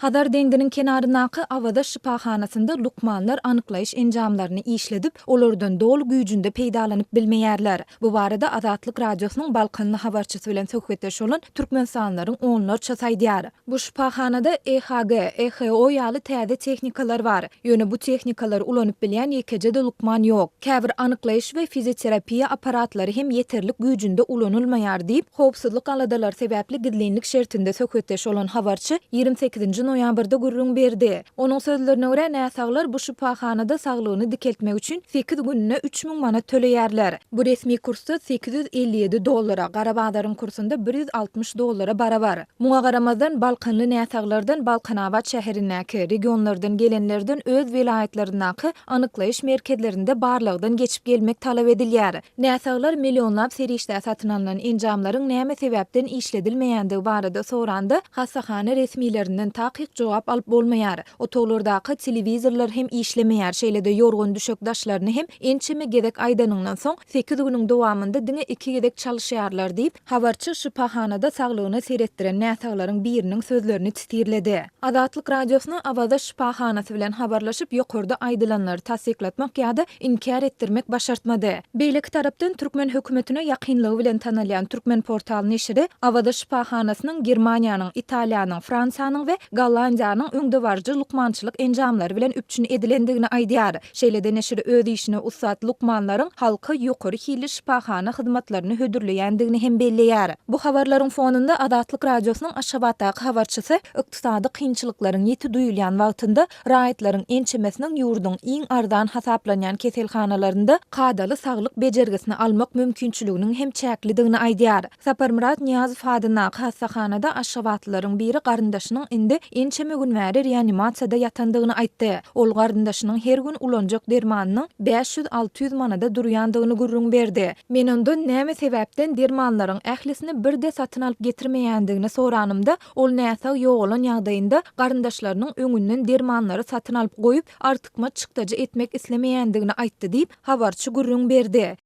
Hadar deňdiniň kenaryndaky awada şipahanasynda lukmanlar anyklaýyş enjamlaryny işledip, olardan dol güýjünde peýdalanyp bilmeýärler. Bu barada Azatlyk radiosynyň balkonly habarçysy bilen söhbetdeş bolan türkmensanlaryň onlarça saýdýar. Bu şipahanada EHG, EHO ýaly täze tehnikalar bar. Ýöne bu tehnikalar ulanyp bilýän ýekije de lukman ýok. Käbir anyklaýyş we fizioterapiýa aparatlary hem ýeterlik güýjünde ulanylmaýar diýip, howpsuzlyk aladalar sebäpli gidlenlik şertinde söhbetdeş bolan habarçy 28 noýabrda gurrun berdi. Onuň sözlerine görä näsaglar bu şipahanada saglygyny dikeltmek üçin 8 gününe 3000 manat töleýärler. Bu resmi kursda $857, Garabagdaryň kursunda $160 barabar. Muňa garamazdan balkonly näsaglardan Balkanabad şäherindäki regionlardan gelenlerden öz vilayetlerindäki anyklaýyş merkezlerinde barlygdan geçip gelmek talap edilýär. Näsaglar millionlap serişde satyn alynan enjamlaryň näme sebäpden işledilmeýändigi barada soranda hassahana resmiýlerinden takyk jogap alyp bolmaýar. Otolardaky telewizorlar hem işlemeýär, şeýle-de ýorgun düşük daşlaryny hem ençeme gedek aýdanyňdan soň 8 günüň dowamında diňe 2 gedek çalyşýarlar diýip habarçy şipahanada saglygyny seretdiren näsaglaryň biriniň sözlerini titirledi. Azatlyk radiosyna awada şipahanasy bilen habarlaşyp ýokurda aýdylanlary tasdiklatmak ýa-da inkar etdirmek başartmady. Beýleki tarapdan türkmen hökümetine ýakynlygy bilen tanalýan Türkmen portaly neşri awada şipahanasynyň Germaniýanyň, Italiýanyň, Fransanyň we Gollandiýanyň öňde barjy lukmançylyk enjamlary bilen üpçün edilendigini aýdýar. Şeýle-de neşri öz işine ussat lukmanlaryň halka ýokary hili şipahana hyzmatlaryny hödürleýändigini hem belleýär. Bu habarlaryň fonunda Azatlyk radiosynyň Aşgabatdaky habarçysy ykdysady kynçylyklaryň ýeti duýulýan wagtynda raýatlaryň ençemesiniň ýurduň iň ardan hasaplanýan keselhanalarynda kadaly saglyk bejergisini almak mümkinçiliginiň hem çäklidigini aýdýar. Saparmurat Niýazow hadynaky hastahanada Aşgabatlylaryň biri garyndaşynyň indi ençeme gün bäri reanimasiýada ýatandygyny aýtdy. Ol garyndaşynyň her gün ulanjak dermanynyň 500-600 manada durýandygyny gurrun berdi. Men ondan näme sebäpden dermanlaryň ählisini birde satyn alyp getirmeýändigini soranymda, ol näsag ýok bolan ýagdaýynda garyndaşlarynyň öňünden dermanlary satyn alyp goýup artykma çykdaja etmek islemeýändigini aýtdy diýip habarçy gurrun berdi.